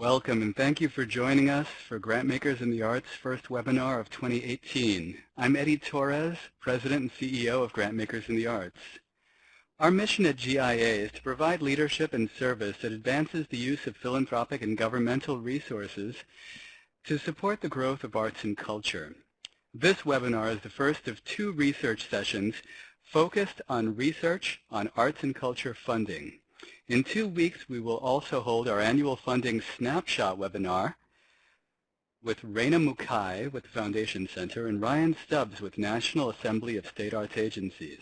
Welcome and thank you for joining us for Grantmakers in the Arts' first webinar of 2018. I'm Eddie Torres, President and CEO of Grantmakers in the Arts. Our mission at GIA is to provide leadership and service that advances the use of philanthropic and governmental resources to support the growth of arts and culture. This webinar is the first of two research sessions focused on research on arts and culture funding. In 2 weeks, we will also hold our annual funding snapshot webinar with Raina Mukai with the Foundation Center and Ryan Stubbs with National Assembly of State Arts Agencies.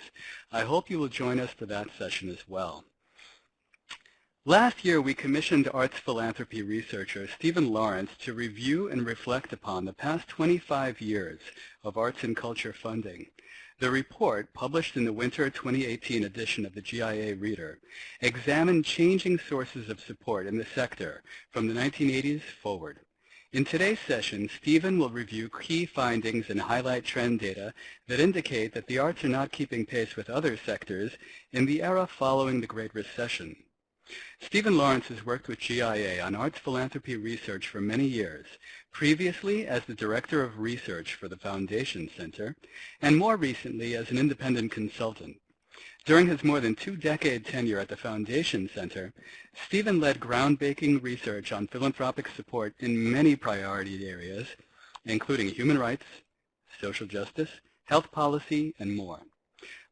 I hope you will join us for that session as well. Last year, we commissioned arts philanthropy researcher Stephen Lawrence to review and reflect upon the past 25 years of arts and culture funding. The report, published in the winter 2018 edition of the GIA Reader, examined changing sources of support in the sector from the 1980s forward. In today's session, Stephen will review key findings and highlight trend data that indicate that the arts are not keeping pace with other sectors in the era following the Great Recession. Stephen Lawrence has worked with GIA on arts philanthropy research for many years, previously as the Director of Research for the Foundation Center, and more recently as an independent consultant. During his more than 2-decade tenure at the Foundation Center, Stephen led groundbreaking research on philanthropic support in many priority areas, including human rights, social justice, health policy, and more.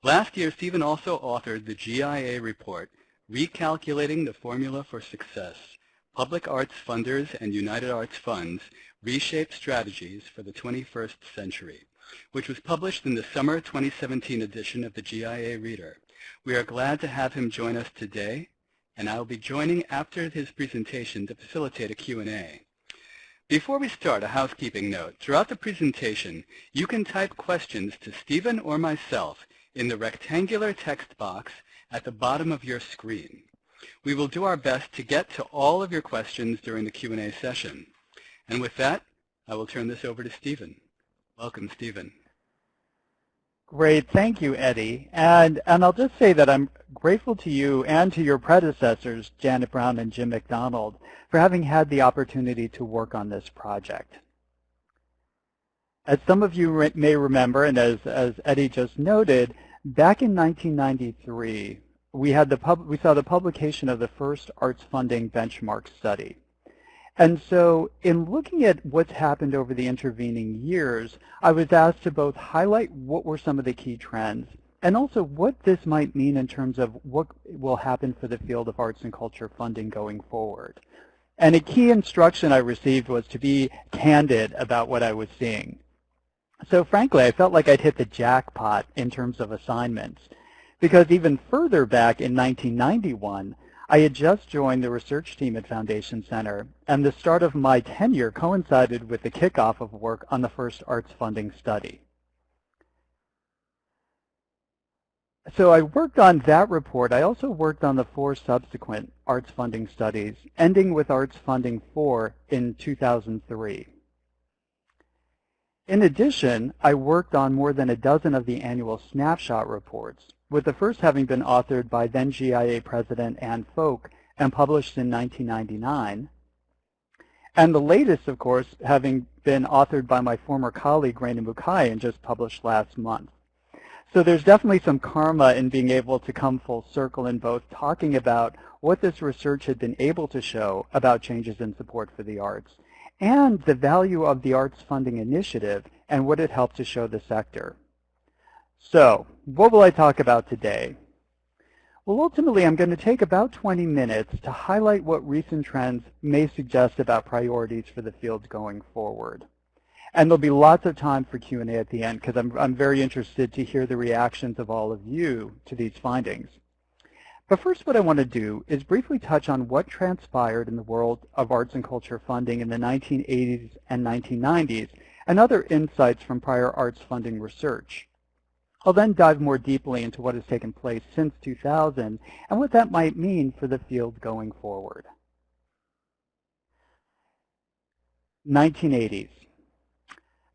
Last year, Stephen also authored the GIA report, Recalculating the Formula for Success, Public Arts Funders and United Arts Funds Reshape Strategies for the 21st Century, which was published in the summer 2017 edition of the GIA Reader. We are glad to have him join us today, and I will be joining after his presentation to facilitate a Q&A. Before we start, a housekeeping note. Throughout the presentation, you can type questions to Stephen or myself in the rectangular text box at the bottom of your screen. We will do our best to get to all of your questions during the Q&A session. And with that, I will turn this over to Stephen. Welcome, Stephen. Great. Thank you, Eddie. And I'll just say that I'm grateful to you and to your predecessors, Janet Brown and Jim McDonald, for having had the opportunity to work on this project. As some of you may remember, and as Eddie just noted, back in 1993, we saw the publication of the first arts funding benchmark study. And so in looking at what's happened over the intervening years, I was asked to both highlight what were some of the key trends and also what this might mean in terms of what will happen for the field of arts and culture funding going forward. And a key instruction I received was to be candid about what I was seeing. So frankly, I felt like I'd hit the jackpot in terms of assignments, because even further back in 1991, I had just joined the research team at Foundation Center, and the start of my tenure coincided with the kickoff of work on the first arts funding study. So I worked on that report. I also worked on the 4 subsequent arts funding studies, ending with Arts Funding 4 in 2003. In addition, I worked on more than a dozen of the annual snapshot reports, with the first having been authored by then GIA President Ann Folk and published in 1999, and the latest, of course, having been authored by my former colleague Raina Mukai and just published last month. So there's definitely some karma in being able to come full circle in both talking about what this research had been able to show about changes in support for the arts, and the value of the Arts Funding Initiative and what it helped to show the sector. So, what will I talk about today? Well, ultimately, I'm going to take about 20 minutes to highlight what recent trends may suggest about priorities for the field going forward. And there'll be lots of time for Q&A at the end, because I'm very interested to hear the reactions of all of you to these findings. But first, what I want to do is briefly touch on what transpired in the world of arts and culture funding in the 1980s and 1990s, and other insights from prior arts funding research. I'll then dive more deeply into what has taken place since 2000 and what that might mean for the field going forward. 1980s.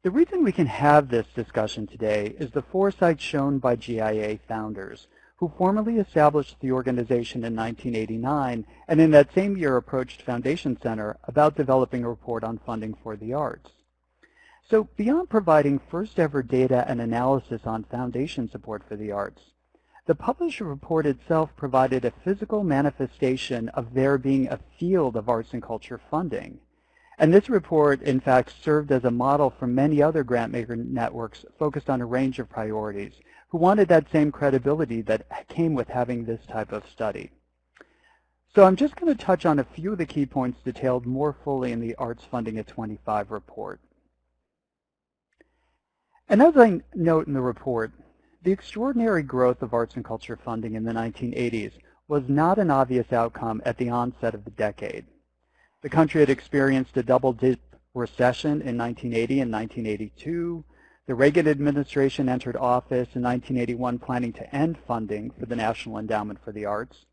The reason we can have this discussion today is the foresight shown by GIA founders, who formally established the organization in 1989, and in that same year approached Foundation Center about developing a report on funding for the arts. So beyond providing first-ever data and analysis on foundation support for the arts, the published report itself provided a physical manifestation of there being a field of arts and culture funding. And this report, in fact, served as a model for many other grantmaker networks focused on a range of priorities, who wanted that same credibility that came with having this type of study. So I'm just going to touch on a few of the key points detailed more fully in the Arts Funding at 25 report. And as I note in the report, the extraordinary growth of arts and culture funding in the 1980s was not an obvious outcome at the onset of the decade. The country had experienced a double-dip recession in 1980 and 1982. The Reagan administration entered office in 1981 planning to end funding for the National Endowment for the Arts.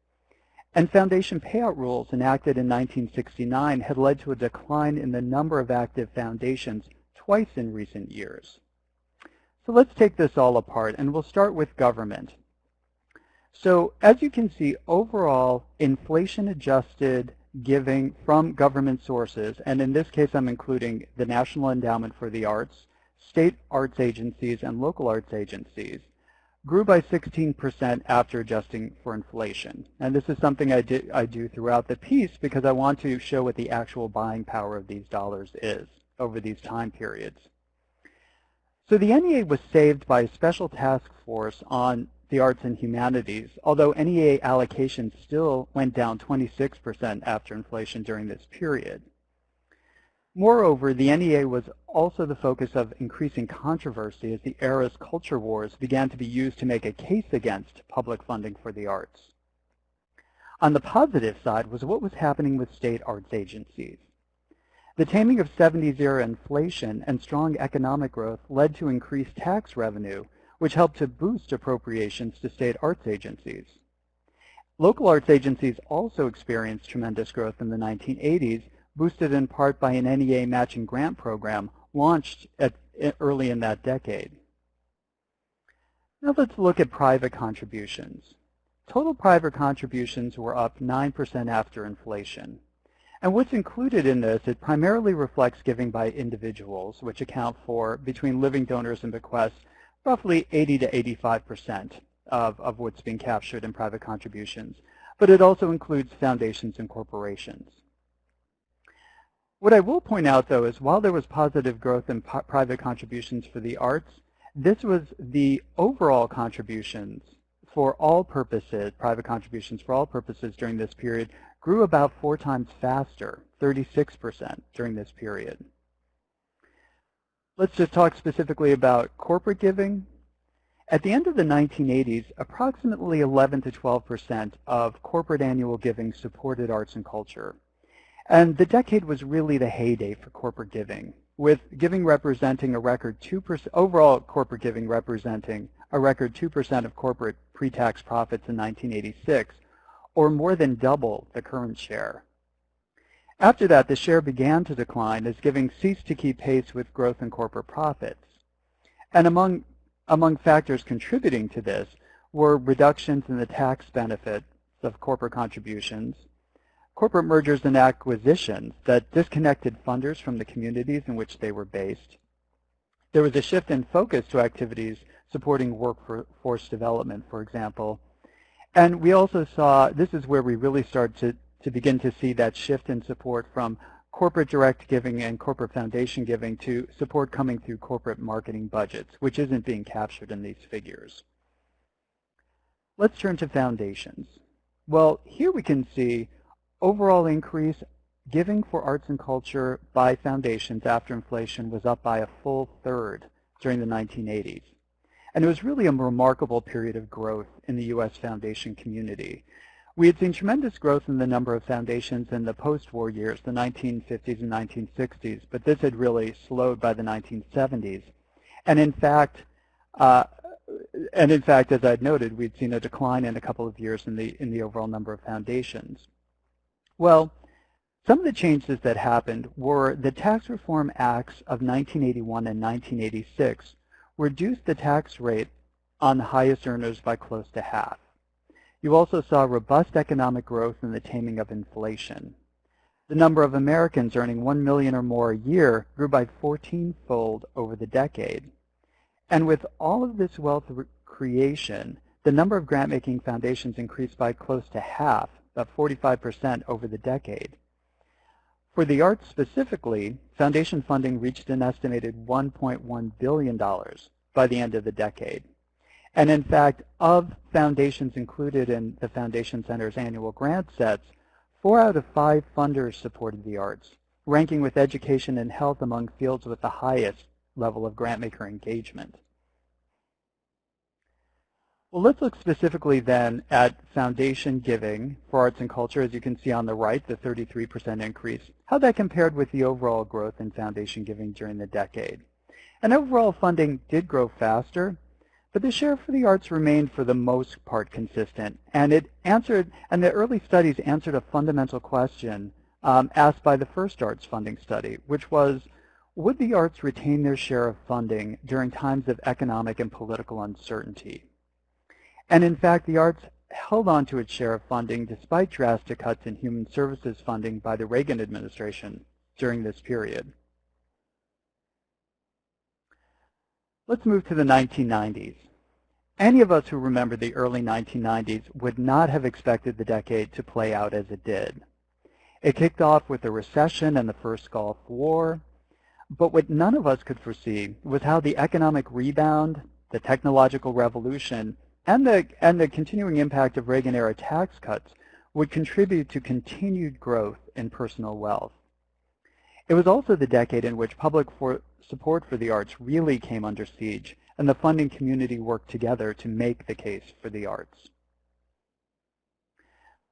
And foundation payout rules enacted in 1969 had led to a decline in the number of active foundations twice in recent years. So let's take this all apart, and we'll start with government. So as you can see, overall, inflation-adjusted giving from government sources, and in this case I'm including the National Endowment for the Arts, state arts agencies, and local arts agencies, grew by 16% after adjusting for inflation. And this is something I do throughout the piece because I want to show what the actual buying power of these dollars is over these time periods. So the NEA was saved by a special task force on the arts and humanities, although NEA allocations still went down 26% after inflation during this period. Moreover, the NEA was also the focus of increasing controversy as the era's culture wars began to be used to make a case against public funding for the arts. On the positive side was what was happening with state arts agencies. The taming of 70s-era inflation and strong economic growth led to increased tax revenue, which helped to boost appropriations to state arts agencies. Local arts agencies also experienced tremendous growth in the 1980s, boosted in part by an NEA matching grant program launched early in that decade. Now let's look at private contributions. Total private contributions were up 9% after inflation. And what's included in this, it primarily reflects giving by individuals, which account for, between living donors and bequests, roughly 80 to 85% of what's being captured in private contributions. But it also includes foundations and corporations. What I will point out, though, is while there was positive growth in private contributions for the arts, this was the overall contributions for all purposes, private contributions for all purposes during this period, grew about 4 times faster, 36% during this period. Let's just talk specifically about corporate giving. At the end of the 1980s, approximately 11 to 12% of corporate annual giving supported arts and culture. And the decade was really the heyday for corporate giving, with giving representing a record 2%, overall corporate giving representing a record 2% of corporate pre-tax profits in 1986, or more than double the current share. After that, the share began to decline as giving ceased to keep pace with growth in corporate profits. And among factors contributing to this were reductions in the tax benefits of corporate contributions, corporate mergers and acquisitions that disconnected funders from the communities in which they were based. There was a shift in focus to activities supporting workforce development, for example. And we also saw, this is where we really started to begin to see that shift in support from corporate direct giving and corporate foundation giving to support coming through corporate marketing budgets, which isn't being captured in these figures. Let's turn to foundations. Well, here we can see overall increase giving for arts and culture by foundations after inflation was up by a full third during the 1980s. And it was really a remarkable period of growth in the U.S. foundation community. We had seen tremendous growth in the number of foundations in the post-war years, the 1950s and 1960s, but this had really slowed by the 1970s. And in fact, as I'd noted, we'd seen a decline in a couple of years in the overall number of foundations. Well, some of the changes that happened were the Tax Reform Acts of 1981 and 1986 reduced the tax rate on the highest earners by close to half. You also saw robust economic growth and the taming of inflation. The number of Americans earning $1 million or more a year grew by 14-fold over the decade. And with all of this wealth creation, the number of grant-making foundations increased by close to half, about 45% over the decade. For the arts specifically, foundation funding reached an estimated $1.1 billion by the end of the decade. And in fact, of foundations included in the Foundation Center's annual grant sets, 4 out of 5 funders supported the arts, ranking with education and health among fields with the highest level of grant-maker engagement. Well, let's look specifically then at foundation giving for arts and culture. As you can see on the right, the 33% increase, how that compared with the overall growth in foundation giving during the decade. And overall funding did grow faster, but the share for the arts remained for the most part consistent. And the early studies answered a fundamental question asked by the first arts funding study, which was, would the arts retain their share of funding during times of economic and political uncertainty? And in fact, the arts held on to its share of funding despite drastic cuts in human services funding by the Reagan administration during this period. Let's move to the 1990s. Any of us who remember the early 1990s would not have expected the decade to play out as it did. It kicked off with a recession and the first Gulf War, but what none of us could foresee was how the economic rebound, the technological revolution, and the continuing impact of Reagan-era tax cuts would contribute to continued growth in personal wealth. It was also the decade in which public support for the arts really came under siege, and the funding community worked together to make the case for the arts.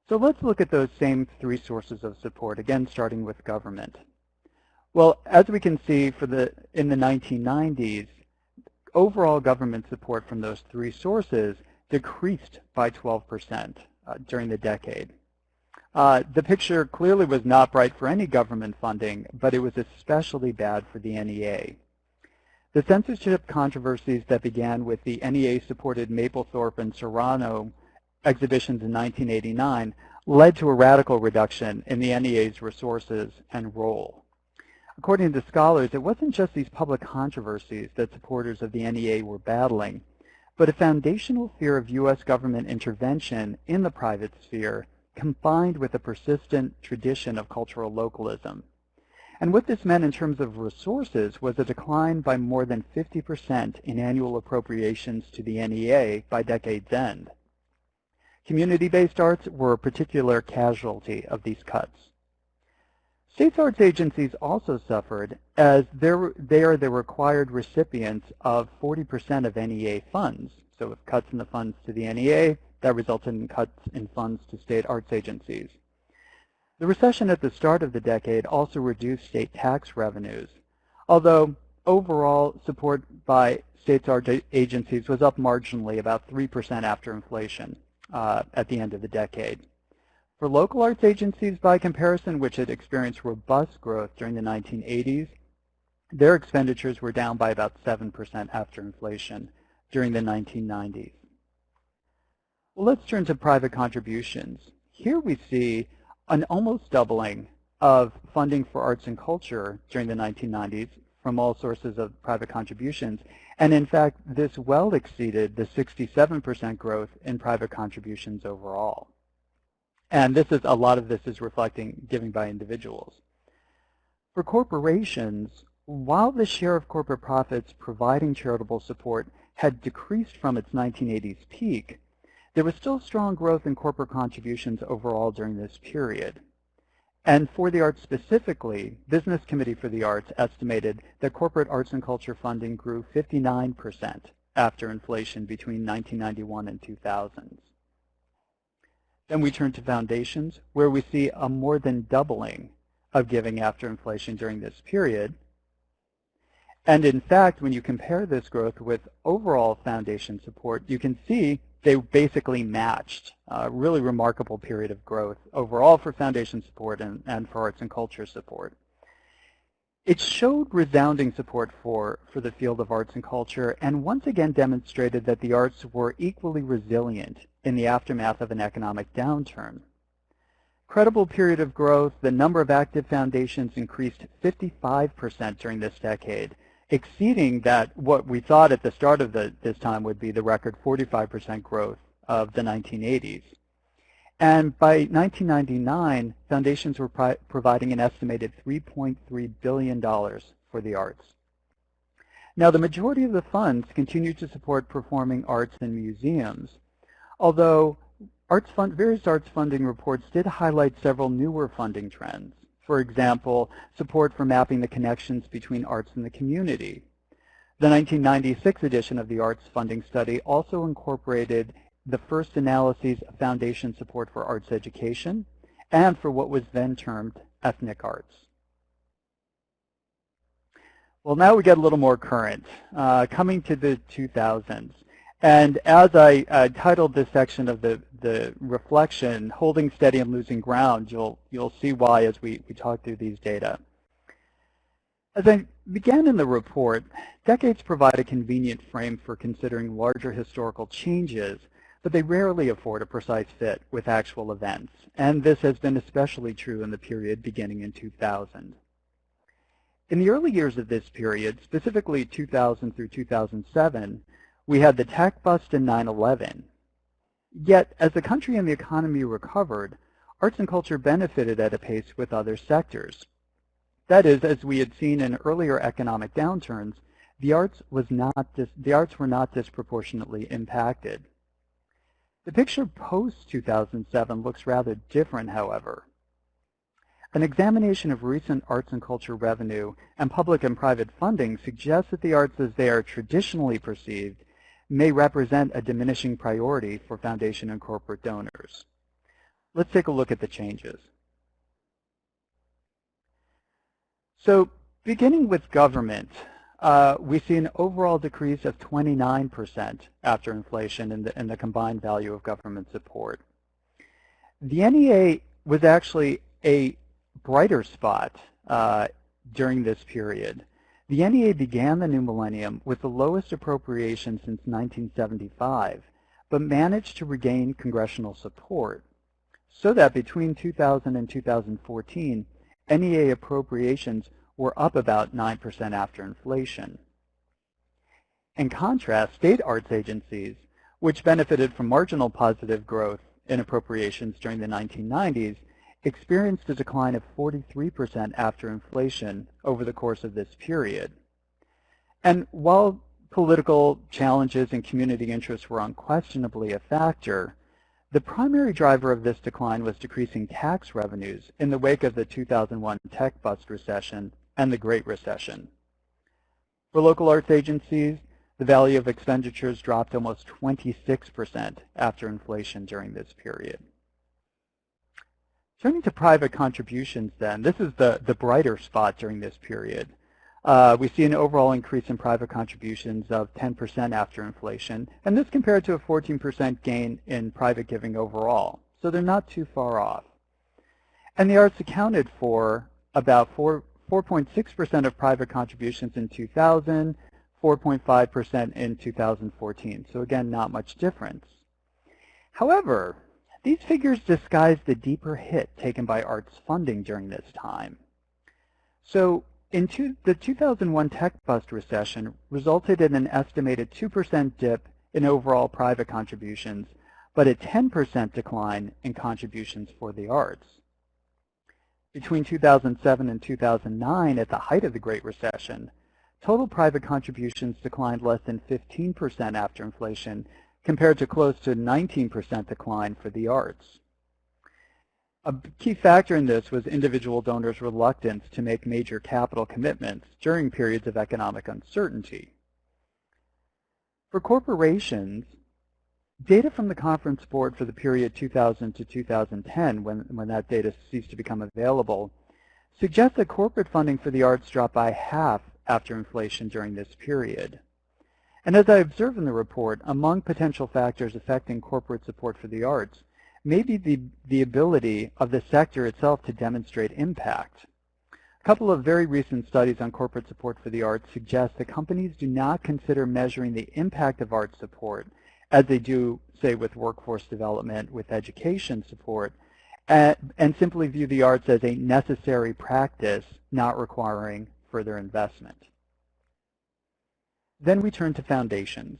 So let's look at those same 3 sources of support, again starting with government. Well, as we can see in the 1990s, overall government support from those 3 sources decreased by 12% during the decade. The picture clearly was not bright for any government funding, but it was especially bad for the NEA. The censorship controversies that began with the NEA-supported Mapplethorpe and Serrano exhibitions in 1989 led to a radical reduction in the NEA's resources and role. According to scholars, it wasn't just these public controversies that supporters of the NEA were battling, but a foundational fear of U.S. government intervention in the private sphere combined with a persistent tradition of cultural localism. And what this meant in terms of resources was a decline by more than 50% in annual appropriations to the NEA by decade's end. Community-based arts were a particular casualty of these cuts. States arts agencies also suffered, as they are the required recipients of 40% of NEA funds. So with cuts in the funds to the NEA, that resulted in cuts in funds to state arts agencies. The recession at the start of the decade also reduced state tax revenues, although overall support by states arts agencies was up marginally, about 3% after inflation at the end of the decade. For local arts agencies, by comparison, which had experienced robust growth during the 1980s, their expenditures were down by about 7% after inflation during the 1990s. Well, let's turn to private contributions. Here we see an almost doubling of funding for arts and culture during the 1990s from all sources of private contributions. And in fact, this well exceeded the 67% growth in private contributions overall. And a lot of this is reflecting giving by individuals. For corporations, while the share of corporate profits providing charitable support had decreased from its 1980s peak, there was still strong growth in corporate contributions overall during this period. And for the arts specifically, Business Committee for the Arts estimated that corporate arts and culture funding grew 59% after inflation between 1991 and 2000. Then we turn to foundations, where we see a more than doubling of giving after inflation during this period. And in fact, when you compare this growth with overall foundation support, you can see they basically matched a really remarkable period of growth overall for foundation support and for arts and culture support. It showed resounding support for the field of arts and culture, and once again demonstrated that the arts were equally resilient in the aftermath of an economic downturn. Credible period of growth, the number of active foundations increased 55% during this decade, exceeding that what we thought at the start of this time would be the record 45% growth of the 1980s. And by 1999, foundations were providing an estimated $3.3 billion for the arts. Now, the majority of the funds continue to support performing arts and museums, although various arts funding reports did highlight several newer funding trends. For example, support for mapping the connections between arts and the community. The 1996 edition of the Arts Funding Study also incorporated the first analyses of foundation support for arts education and for what was then termed ethnic arts. Well, now we get a little more current, coming to the 2000s. And as I titled this section of the reflection, Holding Steady and Losing Ground, you'll see why as we talk through these data. As I began in the report, decades provide a convenient frame for considering larger historical changes, but they rarely afford a precise fit with actual events. And this has been especially true in the period beginning in 2000. In the early years of this period, specifically 2000 through 2007, we had the tech bust and 9/11. Yet, as the country and the economy recovered, arts and culture benefited at a pace with other sectors. That is, as we had seen in earlier economic downturns, the arts were not disproportionately impacted. The picture post-2007 looks rather different, however. An examination of recent arts and culture revenue and public and private funding suggests that the arts as they are traditionally perceived may represent a diminishing priority for foundation and corporate donors. Let's take a look at the changes. So beginning with government, we see an overall decrease of 29% after inflation in the combined value of government support. The NEA was actually a brighter spot during this period. The NEA began the new millennium with the lowest appropriation since 1975, but managed to regain congressional support, so that between 2000 and 2014, NEA appropriations were up about 9% after inflation. In contrast, state arts agencies, which benefited from marginal positive growth in appropriations during the 1990s, experienced a decline of 43% after inflation over the course of this period. And while political challenges and community interests were unquestionably a factor, the primary driver of this decline was decreasing tax revenues in the wake of the 2001 tech bust recession and the Great Recession. For local arts agencies, the value of expenditures dropped almost 26% after inflation during this period. Turning to private contributions then, this is the brighter spot during this period. We see an overall increase in private contributions of 10% after inflation, and this compared to a 14% gain in private giving overall. So they're not too far off. And the arts accounted for about 4.6% of private contributions in 2000, 4.5% in 2014. So again, not much difference. However, these figures disguise the deeper hit taken by arts funding during this time. So the 2001 tech bust recession resulted in an estimated 2% dip in overall private contributions, but a 10% decline in contributions for the arts. Between 2007 and 2009, at the height of the Great Recession, total private contributions declined less than 15% after inflation, compared to close to 19% decline for the arts. A key factor in this was individual donors' reluctance to make major capital commitments during periods of economic uncertainty. For corporations, data from the Conference Board for the period 2000 to 2010, when that data ceased to become available, suggests that corporate funding for the arts dropped by half after inflation during this period. And as I observe in the report, among potential factors affecting corporate support for the arts may be the ability of the sector itself to demonstrate impact. A couple of very recent studies on corporate support for the arts suggest that companies do not consider measuring the impact of arts support as they do say with workforce development, with education support, and simply view the arts as a necessary practice, not requiring further investment. Then we turn to foundations.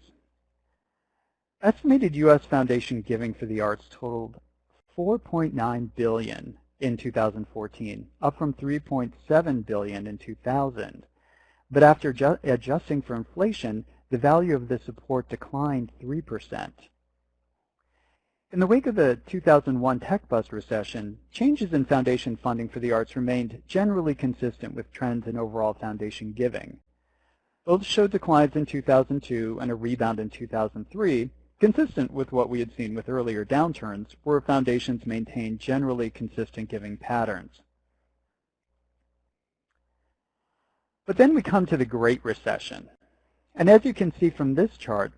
Estimated U.S. foundation giving for the arts totaled $4.9 billion in 2014, up from $3.7 billion in 2000. But after adjusting for inflation, the value of the support declined 3%. In the wake of the 2001 tech bust recession, changes in foundation funding for the arts remained generally consistent with trends in overall foundation giving. Both showed declines in 2002 and a rebound in 2003, consistent with what we had seen with earlier downturns, where foundations maintained generally consistent giving patterns. But then we come to the Great Recession. And as you can see from this chart,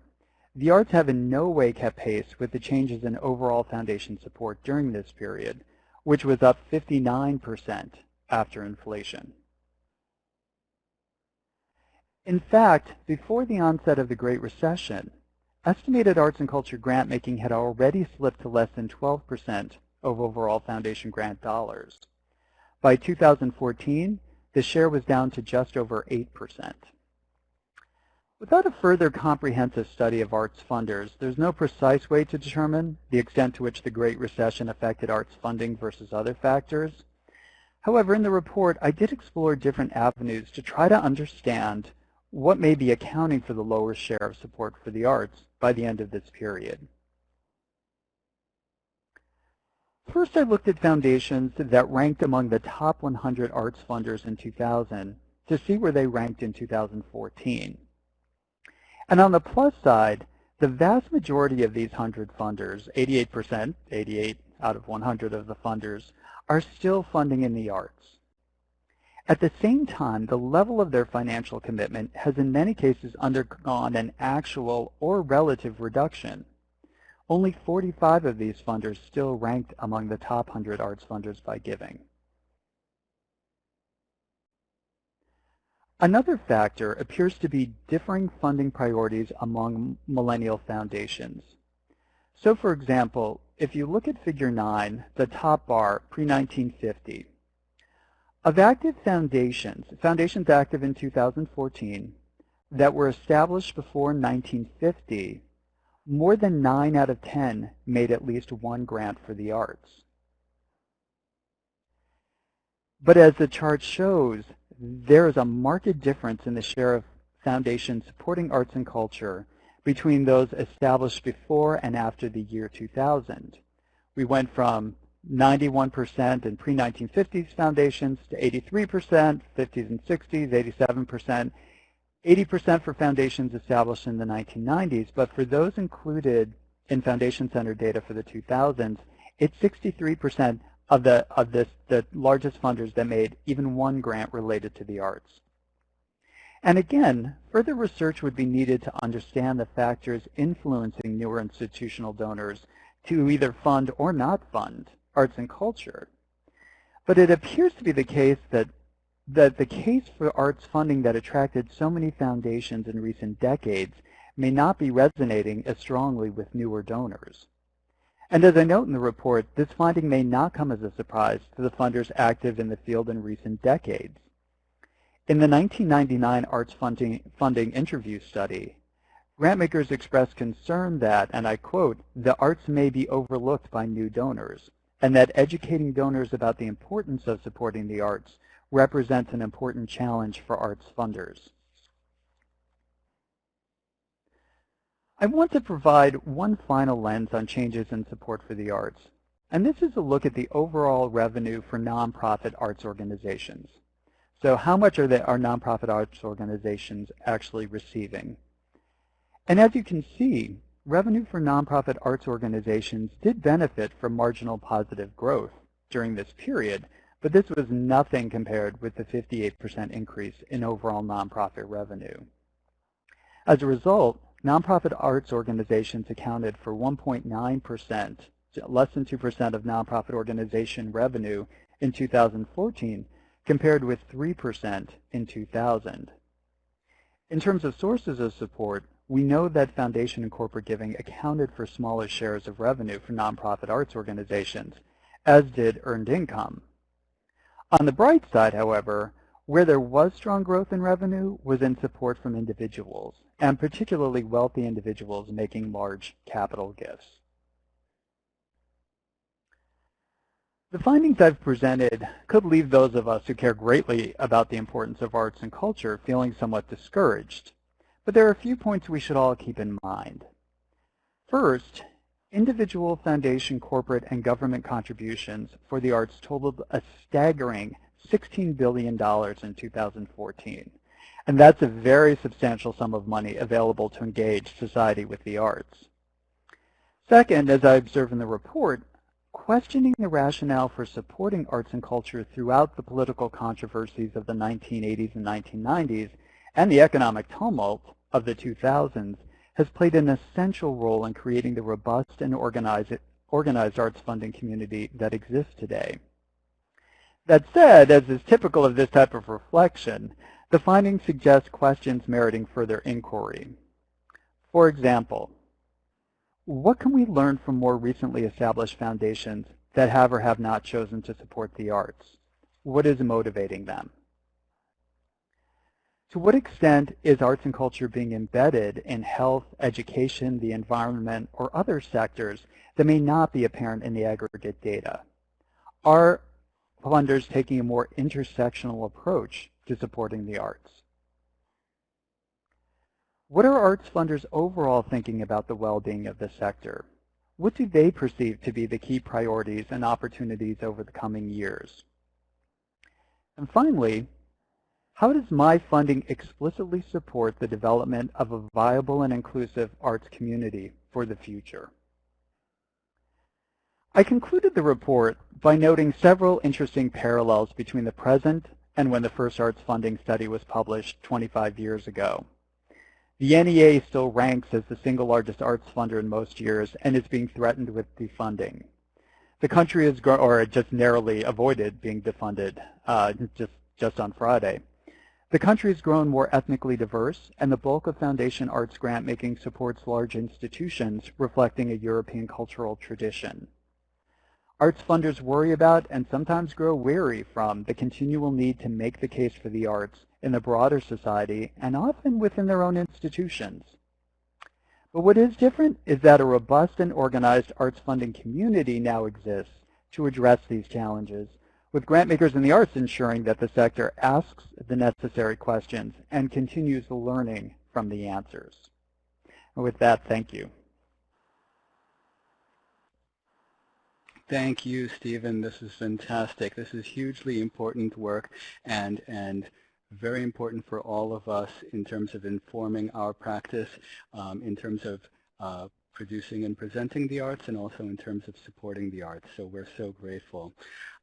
the arts have in no way kept pace with the changes in overall foundation support during this period, which was up 59% after inflation. In fact, before the onset of the Great Recession, estimated arts and culture grant making had already slipped to less than 12% of overall foundation grant dollars. By 2014, the share was down to just over 8%. Without a further comprehensive study of arts funders, there's no precise way to determine the extent to which the Great Recession affected arts funding versus other factors. However, in the report, I did explore different avenues to try to understand what may be accounting for the lower share of support for the arts by the end of this period. First, I looked at foundations that ranked among the top 100 arts funders in 2000 to see where they ranked in 2014. And on the plus side, the vast majority of these 100 funders, 88%, 88 out of 100 of the funders, are still funding in the arts. At the same time, the level of their financial commitment has in many cases undergone an actual or relative reduction. Only 45 of these funders still ranked among the top 100 arts funders by giving. Another factor appears to be differing funding priorities among millennial foundations. So for example, if you look at Figure 9, the top bar, pre-1950, of active foundations active in 2014, that were established before 1950, more than 9 out of 10 made at least one grant for the arts. But as the chart shows, there is a marked difference in the share of foundations supporting arts and culture between those established before and after the year 2000. We went from 91% in pre-1950s foundations to 83%, 50s and 60s, 87%, 80% for foundations established in the 1990s, but for those included in Foundation Center data for the 2000s, it's 63% of the largest funders that made even one grant related to the arts. And again, further research would be needed to understand the factors influencing newer institutional donors to either fund or not fund arts and culture. But it appears to be the case that the case for arts funding that attracted so many foundations in recent decades may not be resonating as strongly with newer donors. And as I note in the report, this finding may not come as a surprise to the funders active in the field in recent decades. In the 1999 arts funding interview study, grantmakers expressed concern that, and I quote, "the arts may be overlooked by new donors, and that educating donors about the importance of supporting the arts represents an important challenge for arts funders." I want to provide one final lens on changes in support for the arts, and this is a look at the overall revenue for nonprofit arts organizations. So how much are our nonprofit arts organizations actually receiving? And as you can see, revenue for nonprofit arts organizations did benefit from marginal positive growth during this period, but this was nothing compared with the 58% increase in overall nonprofit revenue. As a result, nonprofit arts organizations accounted for 1.9%, less than 2% of nonprofit organization revenue in 2014, compared with 3% in 2000. In terms of sources of support, we know that foundation and corporate giving accounted for smaller shares of revenue for nonprofit arts organizations, as did earned income. On the bright side, however, where there was strong growth in revenue was in support from individuals, and particularly wealthy individuals making large capital gifts. The findings I've presented could leave those of us who care greatly about the importance of arts and culture feeling somewhat discouraged, but there are a few points we should all keep in mind. First, individual, foundation, corporate, and government contributions for the arts totaled a staggering $16 billion in 2014, and that's a very substantial sum of money available to engage society with the arts. Second, as I observe in the report, questioning the rationale for supporting arts and culture throughout the political controversies of the 1980s and 1990s and the economic tumult of the 2000s has played an essential role in creating the robust and organized arts funding community that exists today. That said, as is typical of this type of reflection, the findings suggest questions meriting further inquiry. For example, what can we learn from more recently established foundations that have or have not chosen to support the arts? What is motivating them? To what extent is arts and culture being embedded in health, education, the environment, or other sectors that may not be apparent in the aggregate data? Are funders taking a more intersectional approach to supporting the arts? What are arts funders overall thinking about the well-being of the sector? What do they perceive to be the key priorities and opportunities over the coming years? And finally, how does my funding explicitly support the development of a viable and inclusive arts community for the future? I concluded the report by noting several interesting parallels between the present and when the first arts funding study was published 25 years ago. The NEA still ranks as the single largest arts funder in most years and is being threatened with defunding. The country has grown, or just narrowly avoided being defunded just on Friday. The country has grown more ethnically diverse, and the bulk of foundation arts grant making supports large institutions reflecting a European cultural tradition. Arts funders worry about and sometimes grow weary from the continual need to make the case for the arts in the broader society and often within their own institutions. But what is different is that a robust and organized arts funding community now exists to address these challenges, with grantmakers in the arts ensuring that the sector asks the necessary questions and continues the learning from the answers. And with that, thank you. Thank you, Stephen. This is fantastic. This is hugely important work and very important for all of us in terms of informing our practice, in terms of producing and presenting the arts, and also in terms of supporting the arts. So we're so grateful.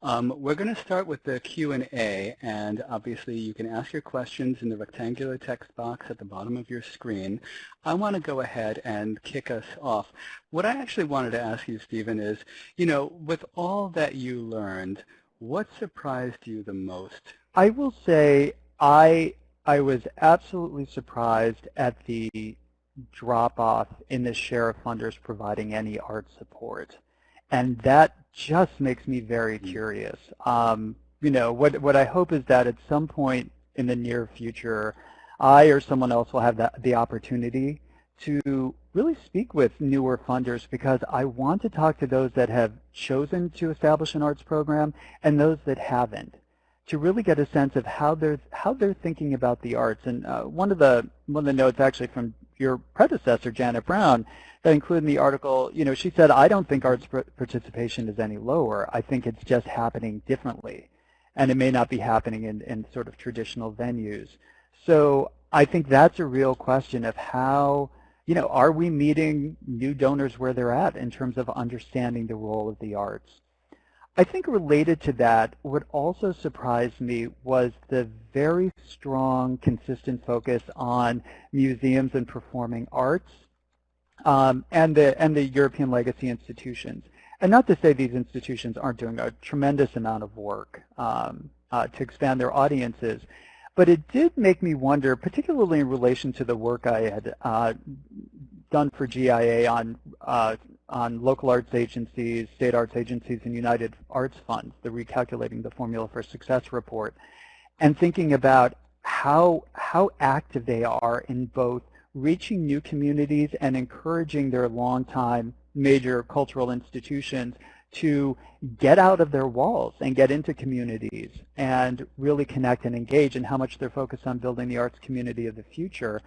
We're going to start with the Q&A, and obviously you can ask your questions in the rectangular text box at the bottom of your screen. I want to go ahead and kick us off. What I actually wanted to ask you, Stephen, is, with all that you learned, what surprised you the most? I will say I was absolutely surprised at the drop-off in the share of funders providing any art support. And that just makes me very curious. What I hope is that at some point in the near future, I or someone else will have the opportunity to really speak with newer funders, because I want to talk to those that have chosen to establish an arts program and those that haven't, to really get a sense of how they're thinking about the arts. And one of the notes actually from your predecessor, Janet Brown, that included in the article, she said, I don't think arts participation is any lower. I think it's just happening differently, and it may not be happening in sort of traditional venues. So I think that's a real question of how, are we meeting new donors where they're at in terms of understanding the role of the arts? I think related to that, what also surprised me was the very strong, consistent focus on museums and performing arts, and the European legacy institutions. And not to say these institutions aren't doing a tremendous amount of work to expand their audiences, But it did make me wonder, particularly in relation to the work I had done for GIA on local arts agencies, state arts agencies, and United Arts Funds, the Recalculating the Formula for Success report, and thinking about how active they are in both reaching new communities and encouraging their longtime major cultural institutions to get out of their walls and get into communities and really connect and engage, and how much they're focused on building the arts community of the future.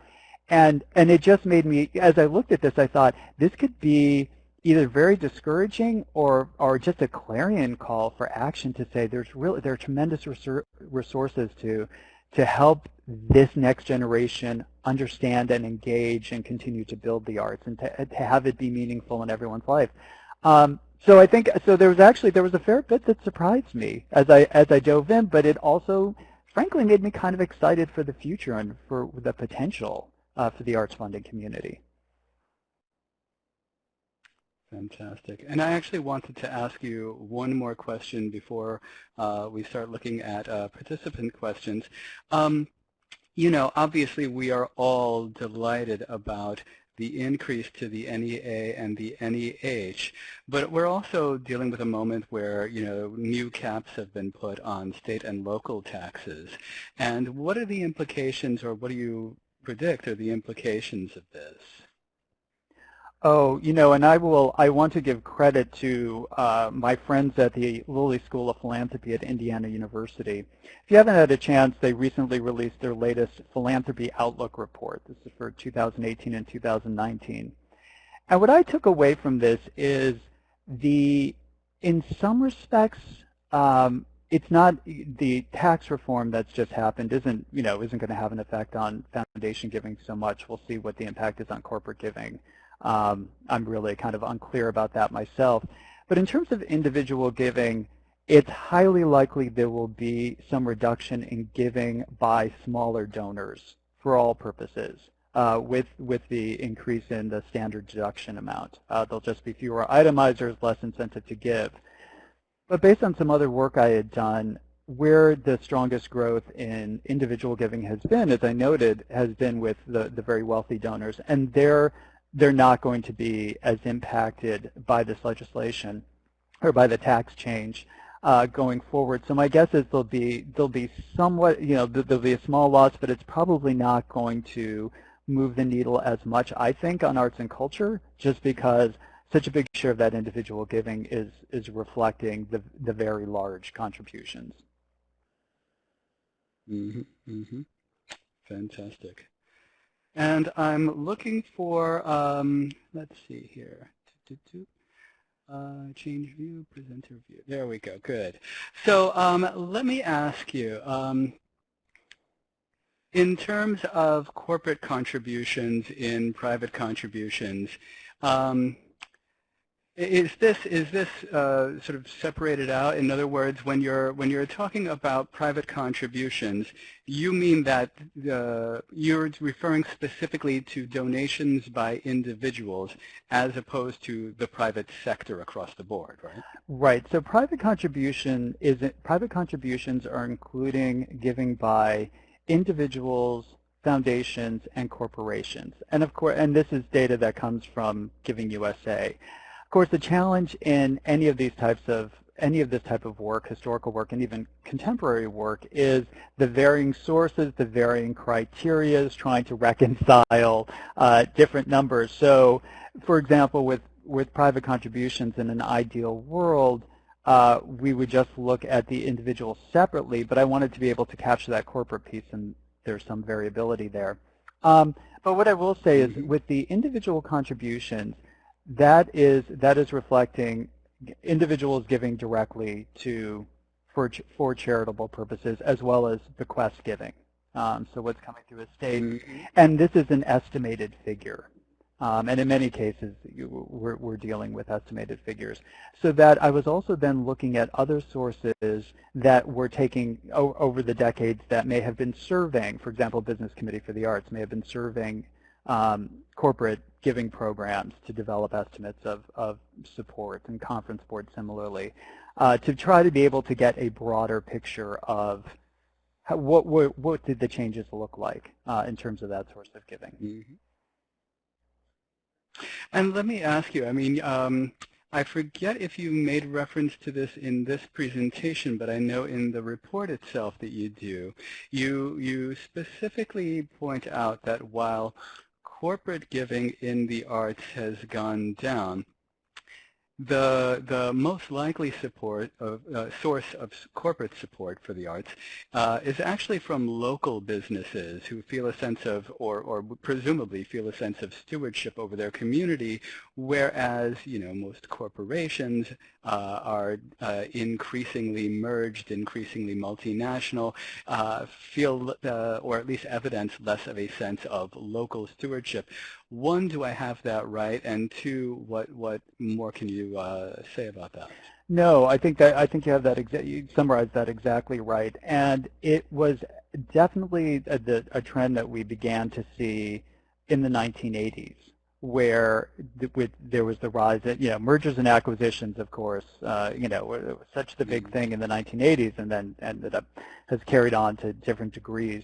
And it just made me, as I looked at this, I thought this could be either very discouraging or just a clarion call for action to say there are tremendous resources to help this next generation understand and engage and continue to build the arts and to have it be meaningful in everyone's life. So I think there was a fair bit that surprised me as I dove in, but it also frankly made me kind of excited for the future and for the potential for the arts funding community. Fantastic. And I actually wanted to ask you one more question before we start looking at participant questions. You know, obviously we are all delighted about the increase to the NEA and the NEH, but we're also dealing with a moment where, you know, new caps have been put on state and local taxes. And what are the implications, or what do you predict are the implications of this? Oh, you know, and I want to give credit to my friends at the Lilly School of Philanthropy at Indiana University. If you haven't had a chance, they recently released their latest Philanthropy Outlook report. This is for 2018 and 2019. And what I took away from this is in some respects, it's not the tax reform that's just happened isn't going to have an effect on foundation giving so much. We'll see what the impact is on corporate giving. I'm really kind of unclear about that myself. But in terms of individual giving, it's highly likely there will be some reduction in giving by smaller donors for all purposes with the increase in the standard deduction amount. There'll just be fewer itemizers, less incentive to give. But based on some other work I had done, where the strongest growth in individual giving has been, as I noted, has been with the very wealthy donors. And they're not going to be as impacted by this legislation or by the tax change going forward. So my guess is there'll be somewhat, there'll be a small loss, but it's probably not going to move the needle as much, I think, on arts and culture, just because such a big share of that individual giving is reflecting the very large contributions. Mm-hmm, mm-hmm. Fantastic. And I'm looking for, let's see here, change view, presenter view. There we go, good. So let me ask you, in terms of corporate contributions in private contributions, is this sort of separated out? In other words, when you're talking about private contributions, you mean that you're referring specifically to donations by individuals as opposed to the private sector across the board, right? Right. So private contributions are including giving by individuals, foundations, and corporations. And of course, and this is data that comes from Giving USA. Of course, the challenge in any of this type of work, historical work, and even contemporary work, is the varying sources, the varying criteria, trying to reconcile different numbers. So, for example, with private contributions in an ideal world, we would just look at the individual separately, but I wanted to be able to capture that corporate piece, and there's some variability there. But what I will say is, with the individual contributions, that is reflecting individuals giving directly for charitable purposes, as well as bequest giving. So what's coming through estate, and this is an estimated figure. And in many cases, we're dealing with estimated figures. So that I was also then looking at other sources that were taking over the decades that may have been surveying. For example, Business Committee for the Arts may have been surveying corporate giving programs to develop estimates of support, and Conference Board similarly, to try to be able to get a broader picture of what did the changes look like in terms of that source of giving? Mm-hmm. And let me ask you, I mean, I forget if you made reference to this in this presentation, but I know in the report itself that you do, you specifically point out that while corporate giving in the arts has gone down, the most likely source of corporate support for the arts is actually from local businesses who feel a sense of, or presumably feel a sense of stewardship over their community, whereas most corporations are increasingly merged, increasingly multinational, feel or at least evidence less of a sense of local stewardship. One, do I have that right? And two, what more can you say about that? No, I think you have that. You summarized that exactly right, and it was definitely a trend that we began to see in the 1980s, where there was the rise of mergers and acquisitions. Of course, it was such the big thing in the 1980s, and then has carried on to different degrees.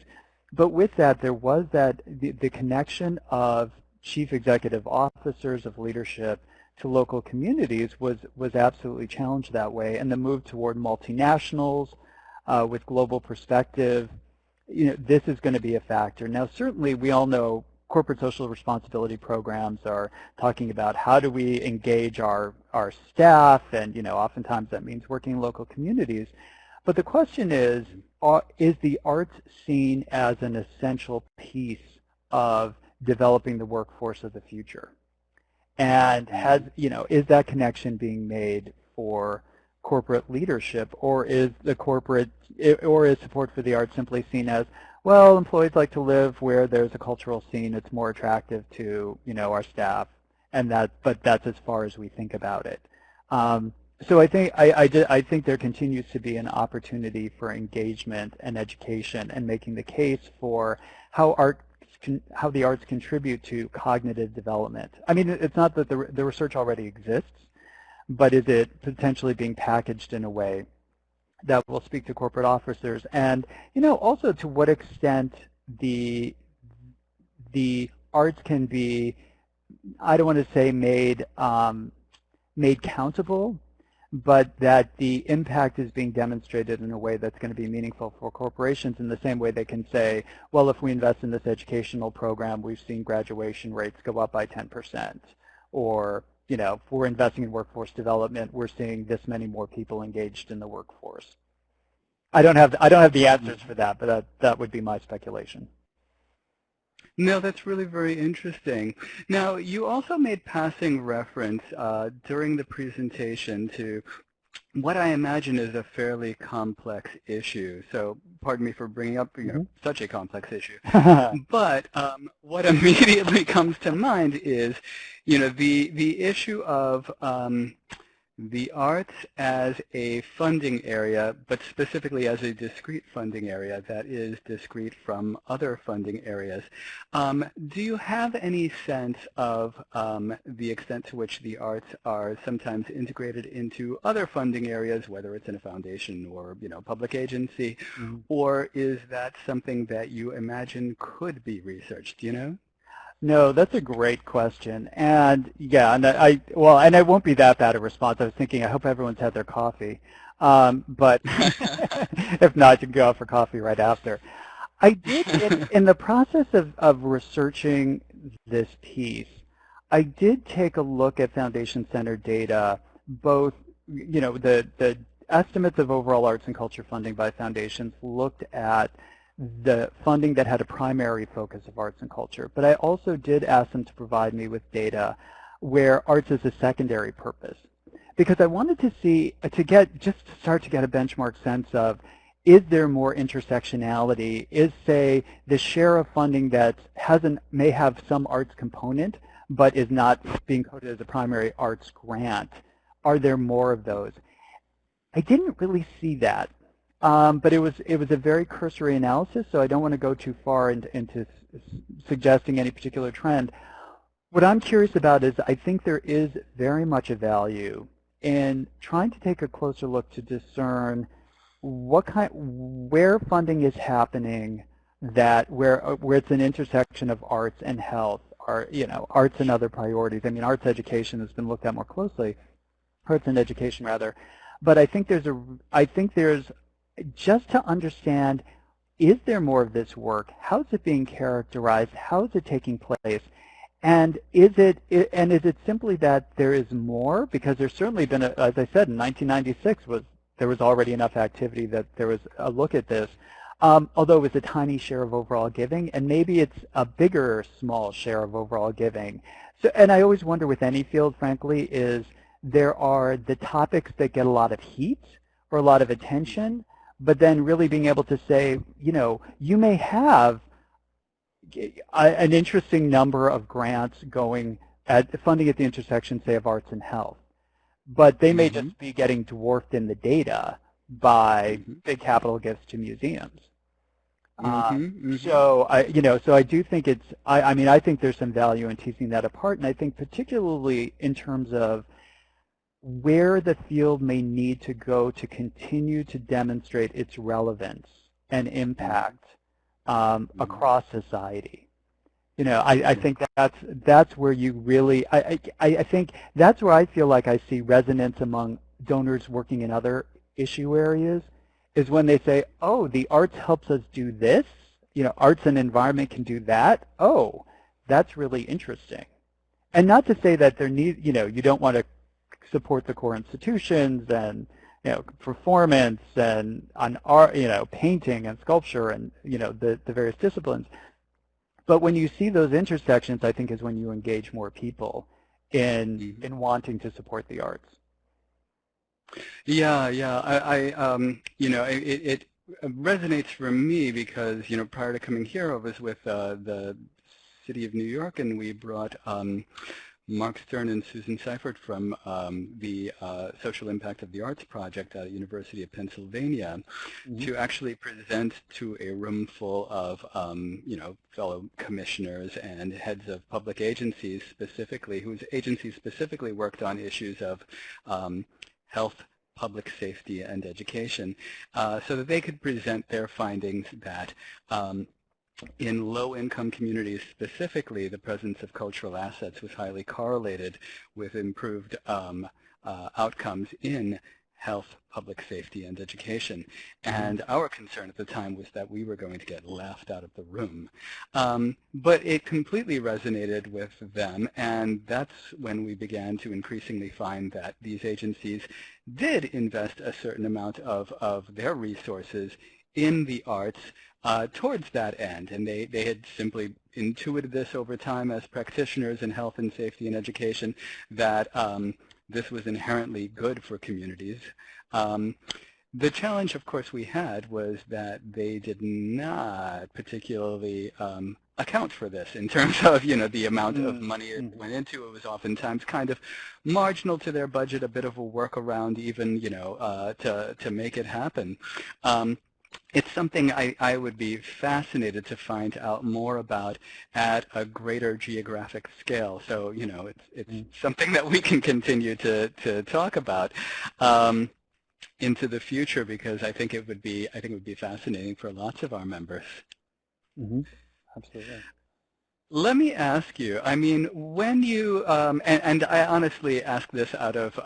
But with that, there was the connection of chief executive officers of leadership to local communities was absolutely challenged that way, and the move toward multinationals with global perspective, this is going to be a factor. Now, certainly, we all know corporate social responsibility programs are talking about how do we engage our staff, and oftentimes that means working in local communities. But the question is the arts seen as an essential piece of developing the workforce of the future? And is that connection being made for corporate leadership, or is support for the arts simply seen as, well, employees like to live where there's a cultural scene, it's more attractive to our staff, but that's as far as we think about it. So I think there continues to be an opportunity for engagement and education, and making the case for how the arts contribute to cognitive development. I mean, it's not that the research already exists, but is it potentially being packaged in a way that will speak to corporate officers, and also to what extent the arts can be, I don't want to say made countable, but that the impact is being demonstrated in a way that's going to be meaningful for corporations, in the same way they can say, well, if we invest in this educational program, we've seen graduation rates go up by 10%. Or, if we're investing in workforce development, we're seeing this many more people engaged in the workforce. I don't have the answers for that, but that would be my speculation. No, that's really very interesting. Now, you also made passing reference during the presentation to what I imagine is a fairly complex issue. So pardon me for bringing up such a complex issue. But what immediately comes to mind is the issue of the arts as a funding area, but specifically as a discrete funding area that is discrete from other funding areas. Do you have any sense of the extent to which the arts are sometimes integrated into other funding areas, whether it's in a foundation or public agency, or is that something that you imagine could be researched? Do you know? No, that's a great question, and yeah, and I won't be that bad a response. I was thinking, I hope everyone's had their coffee, but if not, you can go out for coffee right after. I did, in the process of researching this piece, I did take a look at Foundation Center data, both, the estimates of overall arts and culture funding by foundations looked at the funding that had a primary focus of arts and culture. But I also did ask them to provide me with data where arts is a secondary purpose, because I wanted to see, to start to get a benchmark sense of, is there more intersectionality? Is, say, the share of funding that may have some arts component, but is not being coded as a primary arts grant, are there more of those? I didn't really see that. But it was a very cursory analysis, so I don't want to go too far into suggesting any particular trend. What I'm curious about is, I think there is very much a value in trying to take a closer look to discern where funding is happening that where it's an intersection of arts and health, or arts and other priorities. I mean, arts education has been looked at more closely, arts and education rather, but I think there's just to understand, is there more of this work? How is it being characterized? How is it taking place? And is it simply that there is more? Because there's certainly been, as I said, in 1996 there was already enough activity that there was a look at this, although it was a tiny share of overall giving, and maybe it's a bigger small share of overall giving. So, and I always wonder with any field, frankly, is there are the topics that get a lot of heat or a lot of attention, but then really being able to say, you may have an interesting number of grants going at funding at the intersection, say, of arts and health, but they may just be getting dwarfed in the data by big capital gifts to museums. So I do think I think there's some value in teasing that apart, and I think particularly in terms of where the field may need to go to continue to demonstrate its relevance and impact across society. I think that's where you really, I think that's where I feel like I see resonance among donors working in other issue areas, is when they say, oh, the arts helps us do this, arts and environment can do that. Oh, that's really interesting. And not to say that you don't want to support the core institutions and performance and on art, painting and sculpture and the various disciplines. But when you see those intersections, I think is when you engage more people in wanting to support the arts. Yeah. It resonates for me because prior to coming here, I was with the City of New York, and we brought Mark Stern and Susan Seifert from the Social Impact of the Arts Project at the University of Pennsylvania to actually present to a room full of fellow commissioners and heads of public agencies specifically, whose agencies specifically worked on issues of health, public safety, and education, so that they could present their findings that in low-income communities specifically, the presence of cultural assets was highly correlated with improved outcomes in health, public safety, and education. And our concern at the time was that we were going to get laughed out of the room. But it completely resonated with them, and that's when we began to increasingly find that these agencies did invest a certain amount of their resources in the arts towards that end. And they had simply intuited this over time as practitioners in health and safety and education, that this was inherently good for communities. The challenge, of course, we had was that they did not particularly account for this in terms of, the amount of money it went into. It was oftentimes kind of marginal to their budget, a bit of a workaround even, to make it happen. It's something I would be fascinated to find out more about at a greater geographic scale. So, it's something that we can continue to talk about into the future, because I think it would be fascinating for lots of our members. Absolutely. Let me ask you, I mean, when you, and I honestly ask this out of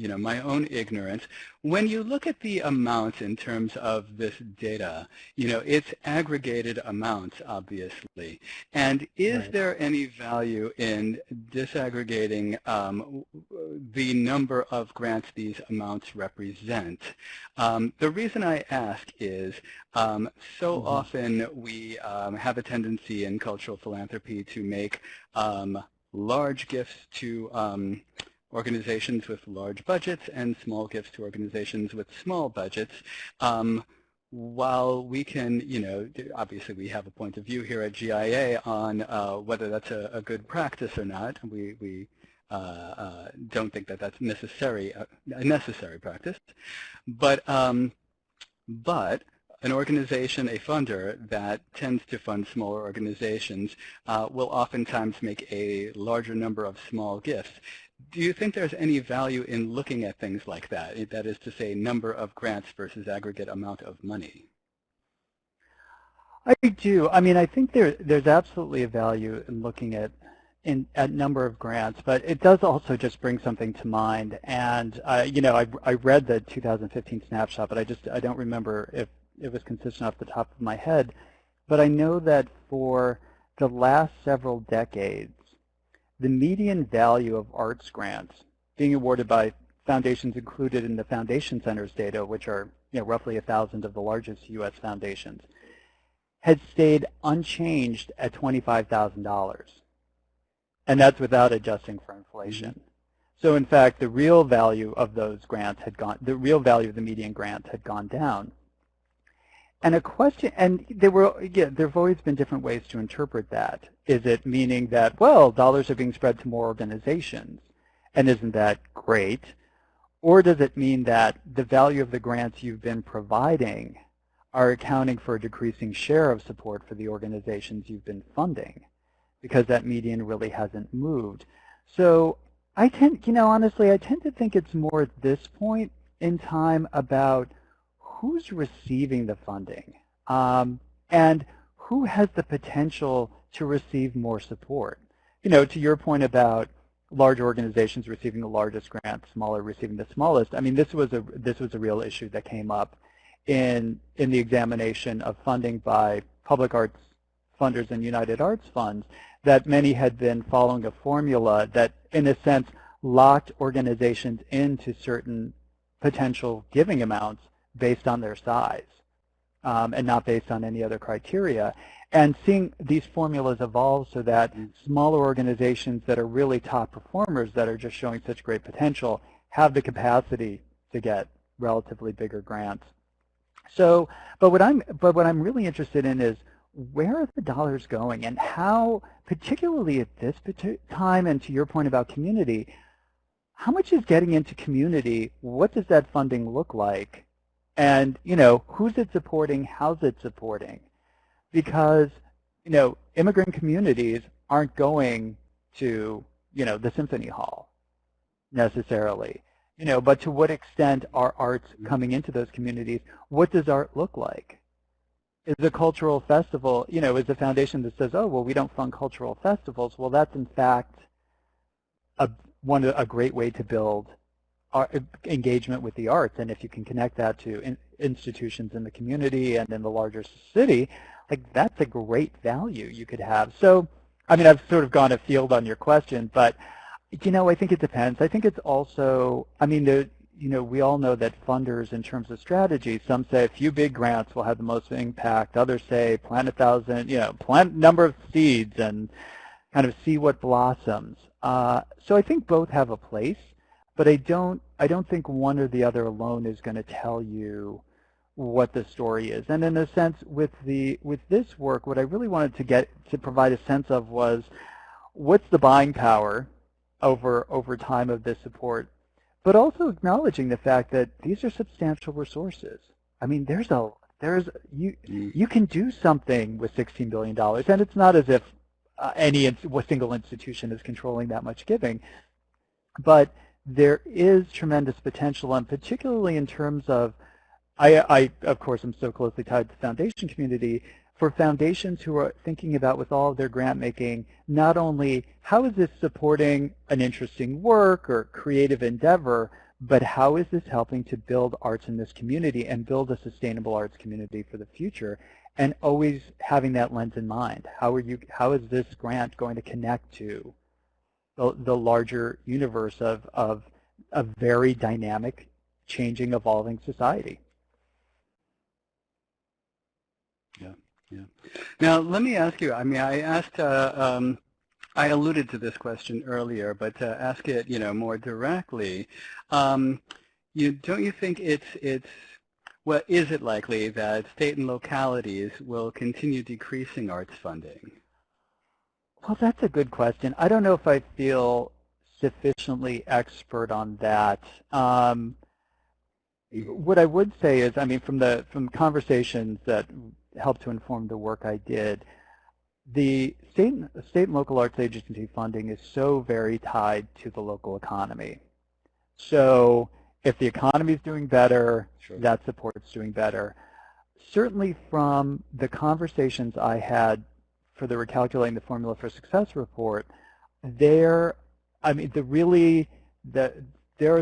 my own ignorance, when you look at the amounts in terms of this data, it's aggregated amounts, obviously. And is there any value in disaggregating the number of grants these amounts represent? The reason I ask is so often we have a tendency in cultural philanthropy to make large gifts to organizations with large budgets and small gifts to organizations with small budgets. While we can, obviously we have a point of view here at GIA on whether that's a good practice or not. We don't think that that's a necessary practice. But an organization, a funder that tends to fund smaller organizations will oftentimes make a larger number of small gifts. Do you think there's any value in looking at things like that? That is to say, number of grants versus aggregate amount of money? I do. I mean, I think there's absolutely a value in looking at number of grants, but it does also just bring something to mind. And you know, I read the 2015 snapshot, but I don't remember if it was consistent off the top of my head. But I know that for the last several decades, the median value of arts grants being awarded by foundations included in the Foundation Center's data, which are roughly 1,000 of the largest U.S. foundations, had stayed unchanged at $25,000. And that's without adjusting for inflation. So in fact, the real value of those grants had gone, the real value of the median grant had gone down. And a question, and there have always been different ways to interpret that. Is it meaning that, well, dollars are being spread to more organizations, and isn't that great? Or does it mean that the value of the grants you've been providing are accounting for a decreasing share of support for the organizations you've been funding, because that median really hasn't moved? So I tend, honestly, I tend to think it's more at this point in time about who's receiving the funding and who has the potential to receive more support. To your point about large organizations receiving the largest grants, smaller receiving the smallest. I mean, this was a real issue that came up in the examination of funding by public arts funders and United Arts Funds, that many had been following a formula that, in a sense, locked organizations into certain potential giving amounts based on their size and not based on any other criteria. And seeing these formulas evolve so that smaller organizations that are really top performers, that are just showing such great potential, have the capacity to get relatively bigger grants. So, but what I'm really interested in is, where are the dollars going, and how, particularly at this time, and to your point about community, how much is getting into community? What does that funding look like? And, who's it supporting? How's it supporting? Because, immigrant communities aren't going to, the symphony hall necessarily. But to what extent are arts coming into those communities? What does art look like? Is a cultural festival, is a foundation that says, oh, well, we don't fund cultural festivals? Well, that's in fact a great way to build engagement with the arts. And if you can connect that to institutions in the community and in the larger city, like, that's a great value you could have. So, I mean, I've sort of gone afield on your question, but I think it depends. I think it's also, I mean, we all know that funders, in terms of strategy, some say a few big grants will have the most impact. Others say plant 1,000, plant number of seeds and kind of see what blossoms. So I think both have a place, but I don't think one or the other alone is going to tell you what the story is. And in a sense, with this work, what I really wanted to provide a sense of was, what's the buying power over time of this support, but also acknowledging the fact that these are substantial resources. I mean, you can do something with $16 billion, and it's not as if any single institution is controlling that much giving, but there is tremendous potential, and particularly in terms of, I of course am so closely tied to the foundation community, for foundations who are thinking about, with all of their grant making, not only how is this supporting an interesting work or creative endeavor, but how is this helping to build arts in this community and build a sustainable arts community for the future, and always having that lens in mind. How is this grant going to connect to the larger universe of a very dynamic, changing, evolving society? Yeah. Now, let me ask you, I mean, I alluded to this question earlier, but to ask it, more directly, don't you think is it likely that state and localities will continue decreasing arts funding? Well, that's a good question. I don't know if I feel sufficiently expert on that. What I would say is, I mean, from conversations that helped to inform the work I did, the state and local arts agency funding is so very tied to the local economy. So if the economy is doing better, Sure. that support's doing better. Certainly from the conversations I had for the Recalculating the Formula for Success report, there are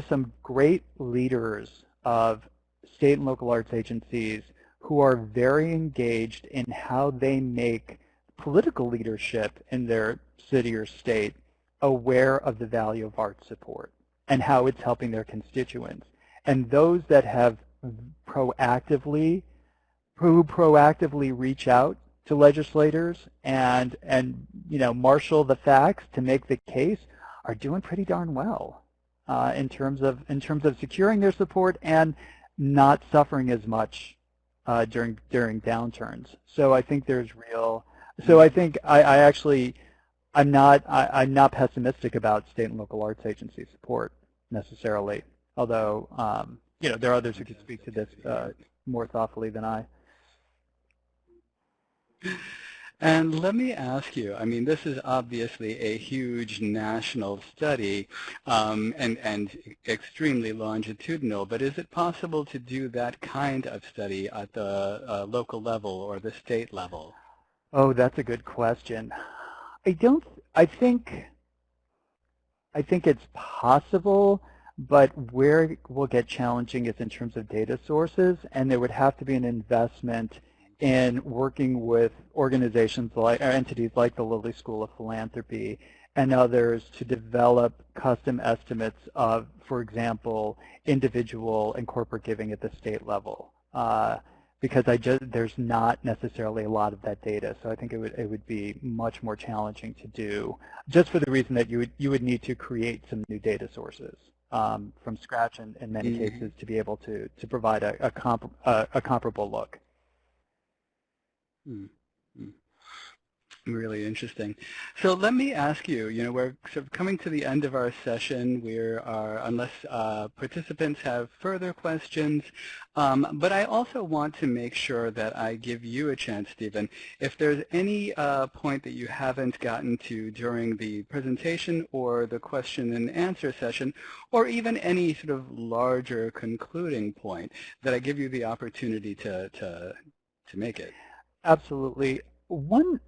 some great leaders of state and local arts agencies who are very engaged in how they make political leadership in their city or state aware of the value of art support and how it's helping their constituents. And those that have proactively reach out to legislators and marshal the facts to make the case are doing pretty darn well in terms of securing their support and not suffering as much during downturns. So I think there's real. So I think I'm not pessimistic about state and local arts agency support necessarily. Although there are others who could speak to this more thoughtfully than I. And let me ask you, I mean, this is obviously a huge national study and extremely longitudinal, but is it possible to do that kind of study at the local level or the state level? Oh, that's a good question. I think it's possible, but where it will get challenging is in terms of data sources, and there would have to be an investment in working with organizations like, or entities like the Lilly School of Philanthropy and others to develop custom estimates of, for example, individual and corporate giving at the state level. Because there's not necessarily a lot of that data, so I think it would be much more challenging to do, just for the reason that you would need to create some new data sources from scratch in many cases to be able to provide a comparable look. Really interesting. So let me ask you, we're sort of coming to the end of our session. Unless participants have further questions, but I also want to make sure that I give you a chance, Stephen, if there's any point that you haven't gotten to during the presentation or the question and answer session, or even any sort of larger concluding point, that I give you the opportunity to make it. Absolutely. One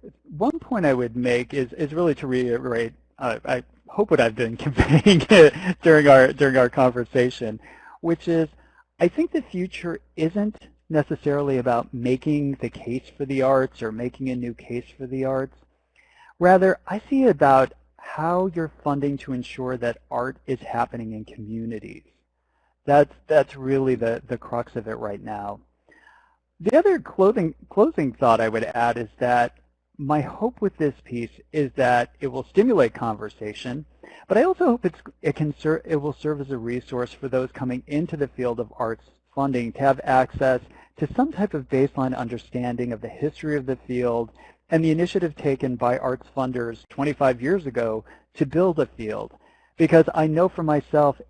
point I would make is really to reiterate. I hope what I've been conveying during our conversation, which is I think the future isn't necessarily about making the case for the arts or making a new case for the arts. Rather, I see it about how you're funding to ensure that art is happening in communities. That's really the crux of it right now. The other closing thought I would add is that my hope with this piece is that it will stimulate conversation, but I also hope it will serve as a resource for those coming into the field of arts funding to have access to some type of baseline understanding of the history of the field and the initiative taken by arts funders 25 years ago to build a field. Because I know for myself,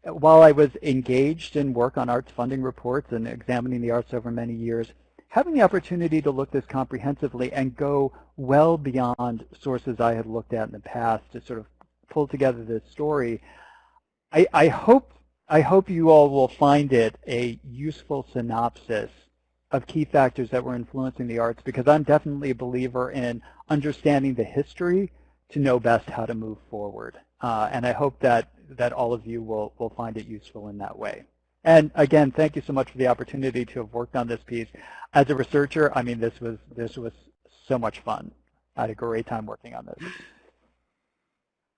while I was engaged in work on arts funding reports and examining the arts over many years, having the opportunity to look this comprehensively and go well beyond sources I had looked at in the past to sort of pull together this story, I hope you all will find it a useful synopsis of key factors that were influencing the arts, because I'm definitely a believer in understanding the history to know best how to move forward. And I hope that all of you will find it useful in that way. And again, thank you so much for the opportunity to have worked on this piece. As a researcher, I mean, this was so much fun. I had a great time working on this.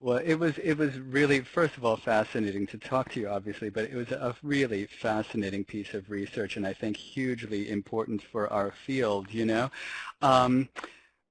Well, it was really, first of all, fascinating to talk to you, obviously, but it was a really fascinating piece of research, and I think hugely important for our field,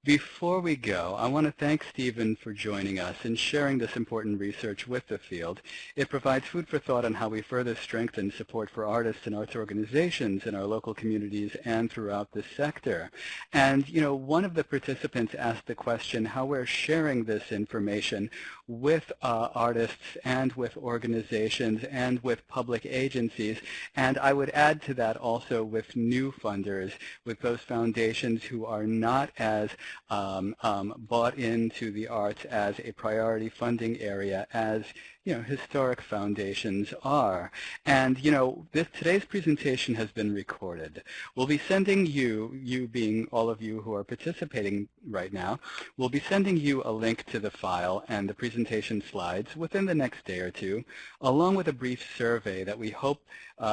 Before we go, I want to thank Stephen for joining us and sharing this important research with the field. It provides food for thought on how we further strengthen support for artists and arts organizations in our local communities and throughout the sector. And, one of the participants asked the question how we're sharing this information with artists and with organizations and with public agencies. And I would add to that also with new funders, with those foundations who are not as bought into the arts as a priority funding area, as historic foundations are. And today's presentation has been recorded. We'll be sending you being all of you who are participating right now, we'll be sending you a link to the file and the presentation slides within the next day or two, along with a brief survey that we hope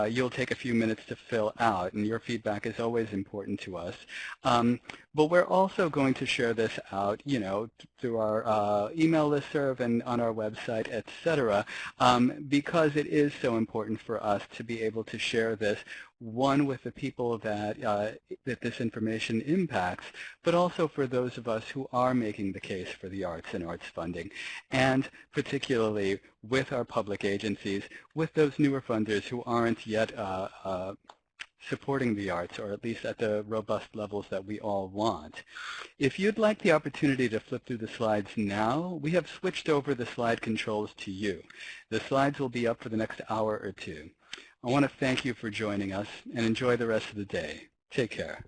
you'll take a few minutes to fill out, and your feedback is always important to us. But we're also going to share this out, through our email listserv and on our website, etc., because it is so important for us to be able to share this, one, with the people that that this information impacts, but also for those of us who are making the case for the arts and arts funding, and particularly with our public agencies, with those newer funders who aren't yet supporting the arts, or at least at the robust levels that we all want. If you'd like the opportunity to flip through the slides now, we have switched over the slide controls to you. The slides will be up for the next hour or two. I want to thank you for joining us, and enjoy the rest of the day. Take care.